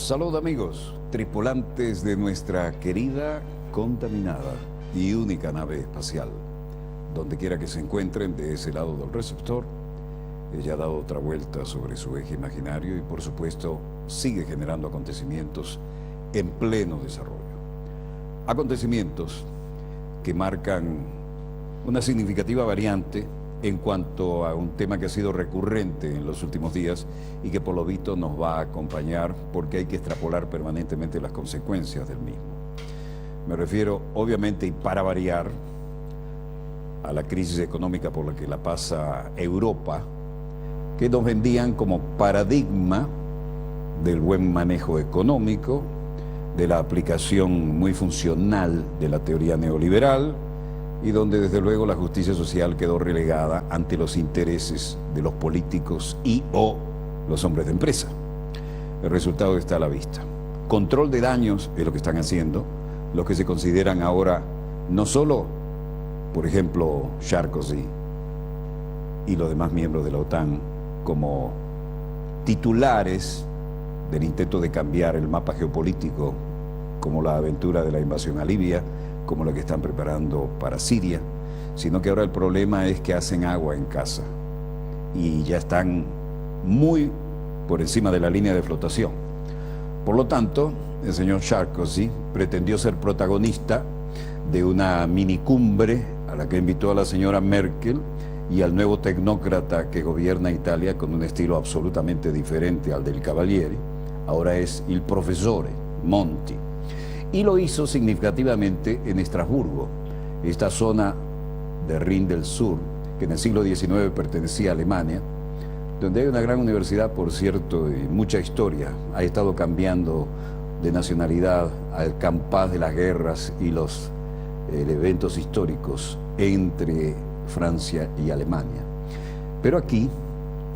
Salud amigos, tripulantes de nuestra querida, contaminada y única nave espacial. Donde quiera que se encuentren de ese lado del receptor, ella ha dado otra vuelta sobre su eje imaginario y por supuesto sigue generando acontecimientos en pleno desarrollo. Acontecimientos que marcan una significativa variante en cuanto a un tema que ha sido recurrente en los últimos días y que por lo visto nos va a acompañar porque hay que extrapolar permanentemente las consecuencias del mismo. Me refiero, obviamente, y para variar, a la crisis económica por la que la pasa Europa, que nos vendían como paradigma del buen manejo económico, de la aplicación muy funcional de la teoría neoliberal, y donde desde luego la justicia social quedó relegada ante los intereses de los políticos y o los hombres de empresa. El resultado está a la vista. Control de daños es lo que están haciendo los que se consideran ahora no solo, por ejemplo, Sarkozy y los demás miembros de la OTAN como titulares del intento de cambiar el mapa geopolítico, como la aventura de la invasión a Libia, como la que están preparando para Siria, sino que ahora el problema es que hacen agua en casa y ya están muy por encima de la línea de flotación. Por lo tanto, el señor Sarkozy pretendió ser protagonista de una minicumbre a la que invitó a la señora Merkel y al nuevo tecnócrata que gobierna Italia con un estilo absolutamente diferente al del Cavalieri. Ahora es el profesore Monti. Y lo hizo significativamente en Estrasburgo, esta zona de Rin del Sur, que en el siglo XIX pertenecía a Alemania, donde hay una gran universidad, por cierto, y mucha historia. Ha estado cambiando de nacionalidad al compás de las guerras y los eventos históricos entre Francia y Alemania. Pero aquí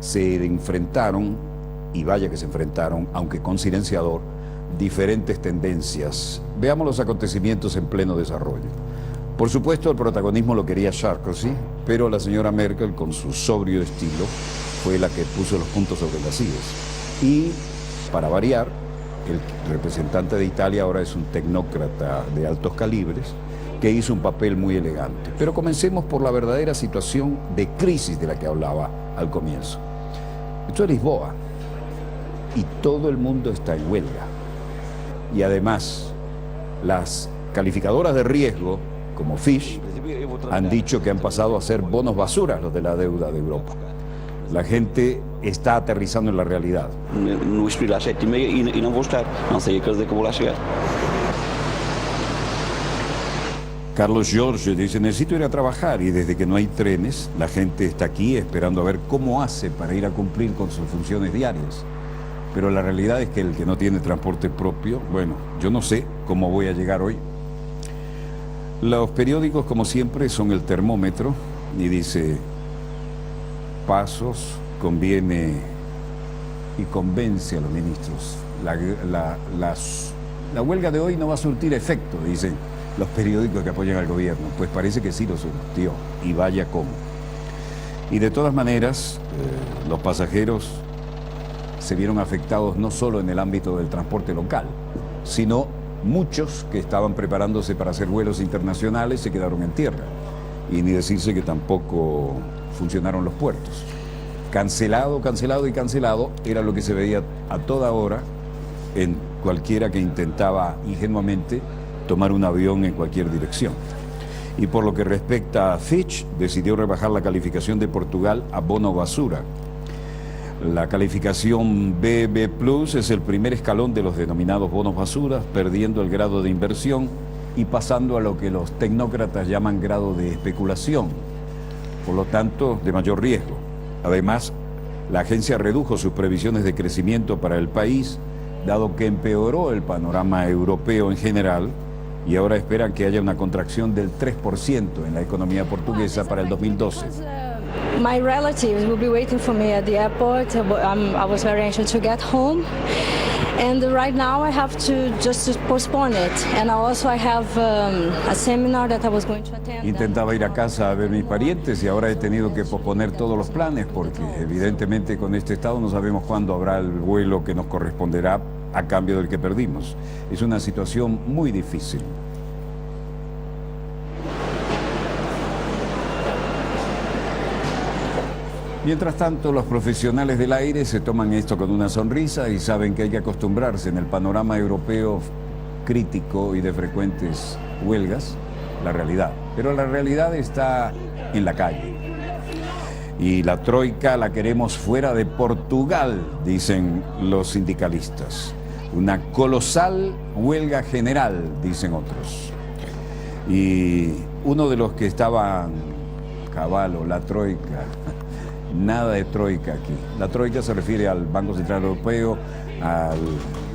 se enfrentaron, y vaya que se enfrentaron, aunque con silenciador, diferentes tendencias. Veamos los acontecimientos en pleno desarrollo. Por supuesto, el protagonismo lo quería Sarkozy, pero la señora Merkel, con su sobrio estilo, fue la que puso los puntos sobre las IES. Y, para variar, el representante de Italia ahora es un tecnócrata de altos calibres, que hizo un papel muy elegante. Pero comencemos por la verdadera situación de crisis de la que hablaba al comienzo. Esto es Lisboa, y todo el mundo está en huelga. Y además, las calificadoras de riesgo, como Fitch, han dicho que han pasado a ser bonos basuras los de la deuda de Europa. La gente está aterrizando en la realidad. No espero às 7h30 e não vou estar. Não sei a que vou lá chegar. Carlos Jorge dice, necesito ir a trabajar y desde que no hay trenes, la gente está aquí esperando a ver cómo hace para ir a cumplir con sus funciones diarias. Pero la realidad es que el que no tiene transporte propio, bueno, yo no sé cómo voy a llegar hoy. Los periódicos, como siempre, son el termómetro y dice, Pasos conviene y convence a los ministros. La huelga de hoy no va a surtir efecto, dicen los periódicos que apoyan al gobierno. Pues parece que sí lo surtió, y vaya cómo. Y de todas maneras, los pasajeros se vieron afectados no solo en el ámbito del transporte local, sino muchos que estaban preparándose para hacer vuelos internacionales se quedaron en tierra. Y ni decirse que tampoco funcionaron los puertos. Cancelado, cancelado y cancelado era lo que se veía a toda hora en cualquiera que intentaba ingenuamente tomar un avión en cualquier dirección. Y por lo que respecta a Fitch, decidió rebajar la calificación de Portugal a bono basura. La calificación BB+ es el primer escalón de los denominados bonos basuras, perdiendo el grado de inversión y pasando a lo que los tecnócratas llaman grado de especulación, por lo tanto de mayor riesgo. Además, la agencia redujo sus previsiones de crecimiento para el país, dado que empeoró el panorama europeo en general, y ahora esperan que haya una contracción del 3% en la economía portuguesa para el 2012. My relatives will be waiting for me at the airport. I was very anxious to get home, and right now I have to just postpone it. And also I have a seminar that I was going to attend. Intentaba ir a casa a ver mis parientes y ahora he tenido que posponer todos los planes porque evidentemente con este estado no sabemos cuándo habrá el vuelo que nos corresponderá a cambio del que perdimos. Es una situación muy difícil. Mientras tanto, los profesionales del aire se toman esto con una sonrisa y saben que hay que acostumbrarse en el panorama europeo crítico y de frecuentes huelgas, la realidad. Pero la realidad está en la calle. Y la troika la queremos fuera de Portugal, dicen los sindicalistas. Una colosal huelga general, dicen otros. Y uno de los que estaban, Cavallo, la troika, nada de troika aquí. La troika se refiere al Banco Central Europeo, a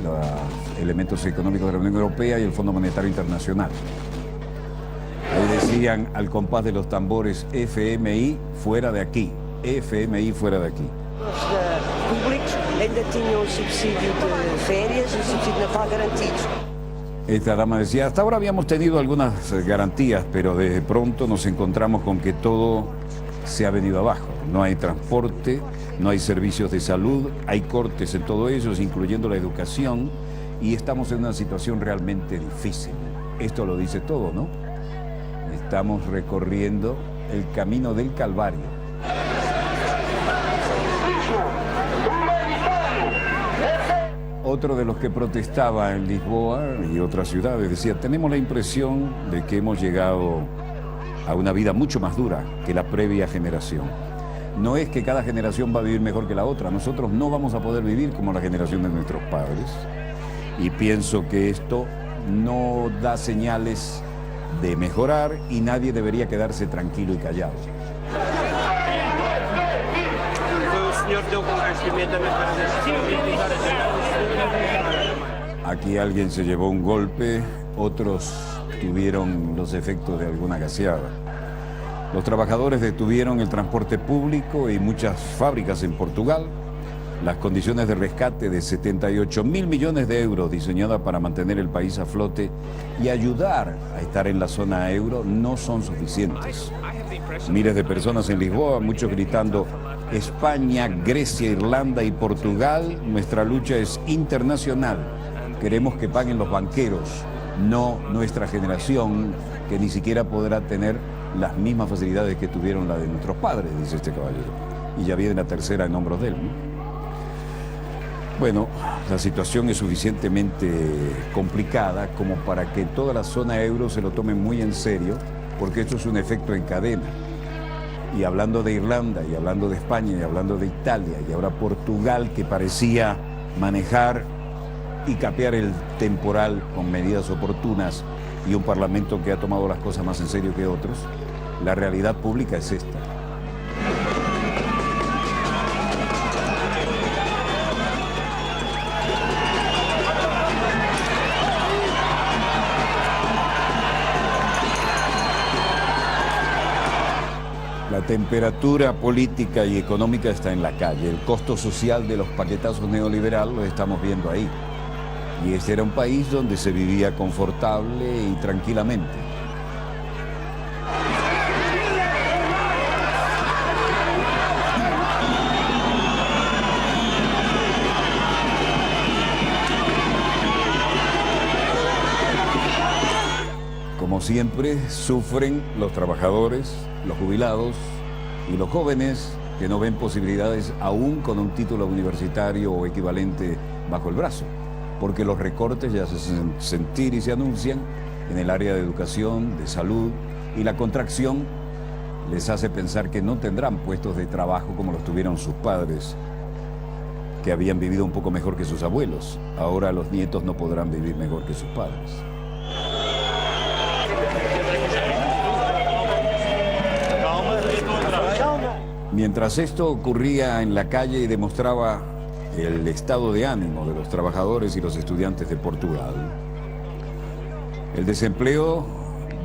los elementos económicos de la Unión Europea y el Fondo Monetario Internacional. Ahí decían al compás de los tambores, FMI fuera de aquí, FMI fuera de aquí. Os públicos ainda tinham o subsídio de férias e o subsídio de Natal garantidos. Esta dama decía, hasta ahora habíamos tenido algunas garantías, pero de pronto nos encontramos con que todo se ha venido abajo. No hay transporte, no hay servicios de salud, hay cortes en todo eso, incluyendo la educación, y estamos en una situación realmente difícil. Esto lo dice todo, ¿no? Estamos recorriendo el camino del Calvario. Otro de los que protestaba en Lisboa y otras ciudades decía, tenemos la impresión de que hemos llegado a una vida mucho más dura que la previa generación. No es que cada generación va a vivir mejor que la otra, nosotros no vamos a poder vivir como la generación de nuestros padres. Y pienso que esto no da señales de mejorar y nadie debería quedarse tranquilo y callado. Aquí alguien se llevó un golpe, otros tuvieron los efectos de alguna gaseada. Los trabajadores detuvieron el transporte público y muchas fábricas en Portugal. Las condiciones de rescate de 78.000 millones de euros diseñadas para mantener el país a flote y ayudar a estar en la zona euro no son suficientes. Miles de personas en Lisboa, muchos gritando España, Grecia, Irlanda y Portugal, nuestra lucha es internacional. Queremos que paguen los banqueros, no nuestra generación, que ni siquiera podrá tener las mismas facilidades que tuvieron la de nuestros padres, dice este caballero. Y ya viene la tercera en hombros de él, ¿no? Bueno, la situación es suficientemente complicada como para que toda la zona euro se lo tome muy en serio, porque esto es un efecto en cadena. Y hablando de Irlanda, y hablando de España, y hablando de Italia, y ahora Portugal, que parecía manejar y capear el temporal con medidas oportunas, y un parlamento que ha tomado las cosas más en serio que otros, la realidad pública es esta. La temperatura política y económica está en la calle. El costo social de los paquetazos neoliberales lo estamos viendo ahí. Y este era un país donde se vivía confortable y tranquilamente. Como siempre, sufren los trabajadores, los jubilados y los jóvenes que no ven posibilidades aún con un título universitario o equivalente bajo el brazo, porque los recortes ya se hacen sentir y se anuncian en el área de educación, de salud, y la contracción les hace pensar que no tendrán puestos de trabajo como los tuvieron sus padres, que habían vivido un poco mejor que sus abuelos. Ahora los nietos no podrán vivir mejor que sus padres. Mientras esto ocurría en la calle y demostraba el estado de ánimo de los trabajadores y los estudiantes de Portugal, el desempleo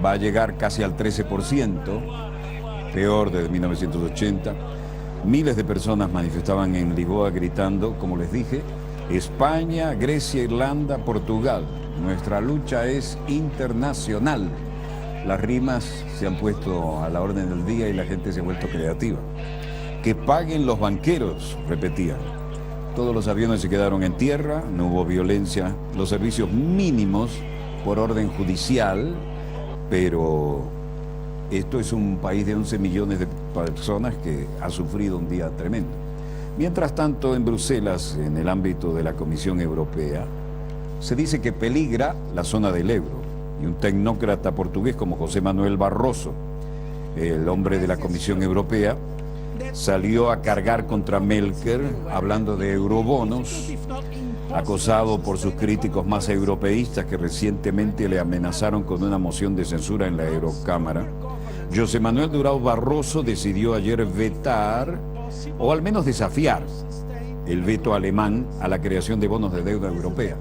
va a llegar casi al 13%, peor desde 1980. Miles de personas manifestaban en Lisboa gritando, como les dije, España, Grecia, Irlanda, Portugal. Nuestra lucha es internacional. Las rimas se han puesto a la orden del día y la gente se ha vuelto creativa. Que paguen los banqueros, repetían. todos los aviones se quedaron en tierra, no hubo violencia, los servicios mínimos por orden judicial, pero esto es un país de 11 millones de personas que ha sufrido un día tremendo. Mientras tanto, en Bruselas, en el ámbito de la Comisión Europea, se dice que peligra la zona del euro. Y un tecnócrata portugués como José Manuel Barroso, el hombre de la Comisión Europea, salió a cargar contra Merkel hablando de eurobonos, acosado por sus críticos más europeístas que recientemente le amenazaron con una moción de censura en la Eurocámara. José Manuel Durão Barroso decidió ayer vetar, o al menos desafiar, el veto alemán a la creación de bonos de deuda europea.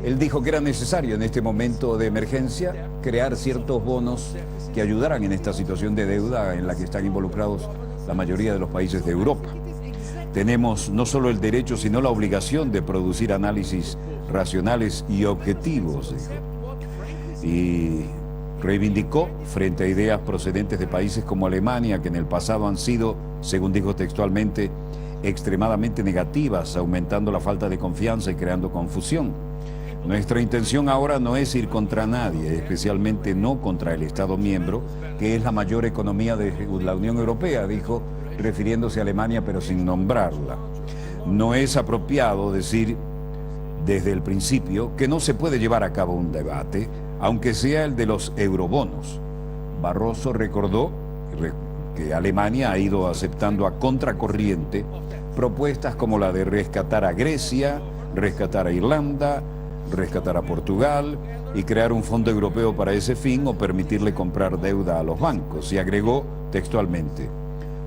Él dijo que era necesario en este momento de emergencia crear ciertos bonos que ayudaran en esta situación de deuda en la que están involucrados la mayoría de los países de Europa. Tenemos no solo el derecho, sino la obligación de producir análisis racionales y objetivos, dijo. Y reivindicó frente a ideas procedentes de países como Alemania, que en el pasado han sido, según dijo textualmente, extremadamente negativas, aumentando la falta de confianza y creando confusión. Nuestra intención ahora no es ir contra nadie, especialmente no contra el Estado miembro, que es la mayor economía de la Unión Europea, dijo, refiriéndose a Alemania, pero sin nombrarla. No es apropiado decir desde el principio que no se puede llevar a cabo un debate, aunque sea el de los eurobonos. Barroso recordó que Alemania ha ido aceptando a contracorriente propuestas como la de rescatar a Grecia, rescatar a Irlanda, rescatar a Portugal y crear un fondo europeo para ese fin o permitirle comprar deuda a los bancos. Y agregó textualmente,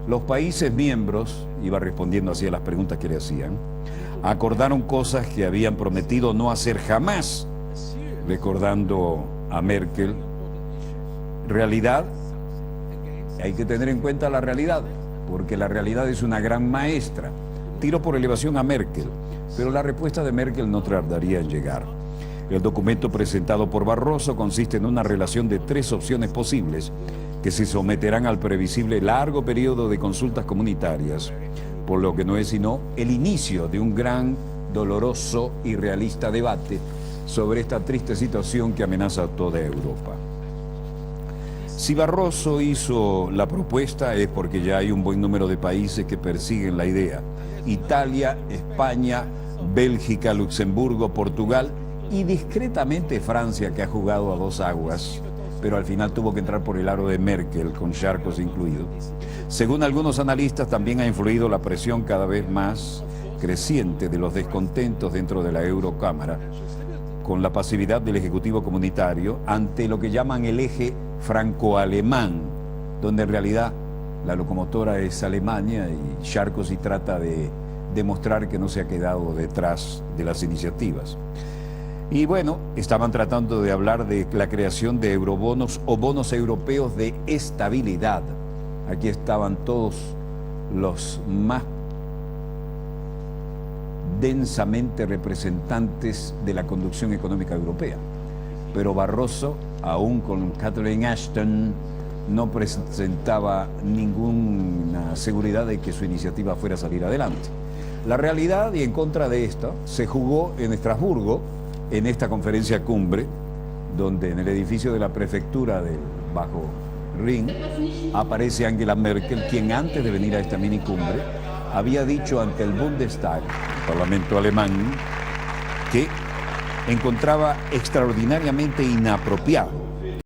los países miembros, iba respondiendo así a las preguntas que le hacían, acordaron cosas que habían prometido no hacer jamás, recordando a Merkel. Realidad, hay que tener en cuenta la realidad, porque la realidad es una gran maestra. Tiro por elevación a Merkel, pero la respuesta de Merkel no tardaría en llegar. El documento presentado por Barroso consiste en una relación de 3 opciones posibles que se someterán al previsible largo periodo de consultas comunitarias, por lo que no es sino el inicio de un gran, doloroso y realista debate sobre esta triste situación que amenaza a toda Europa. Si Barroso hizo la propuesta es porque ya hay un buen número de países que persiguen la idea. Italia, España, Bélgica, Luxemburgo, Portugal y discretamente Francia, que ha jugado a 2 aguas, pero al final tuvo que entrar por el aro de Merkel, con charcos incluidos. Según algunos analistas, también ha influido la presión cada vez más creciente de los descontentos dentro de la Eurocámara, con la pasividad del Ejecutivo Comunitario ante lo que llaman el eje franco-alemán, donde en realidad la locomotora es Alemania y Sarkozy trata de demostrar que no se ha quedado detrás de las iniciativas. Y bueno, estaban tratando de hablar de la creación de eurobonos o bonos europeos de estabilidad. Aquí estaban todos los más densamente representantes de la conducción económica europea. Pero Barroso, aún con Catherine Ashton, no presentaba ninguna seguridad de que su iniciativa fuera a salir adelante. La realidad, y en contra de esto, se jugó en Estrasburgo, en esta conferencia cumbre, donde en el edificio de la prefectura del Bajo Rin aparece Angela Merkel, quien antes de venir a esta mini cumbre había dicho ante el Bundestag, el Parlamento alemán, que encontraba extraordinariamente inapropiado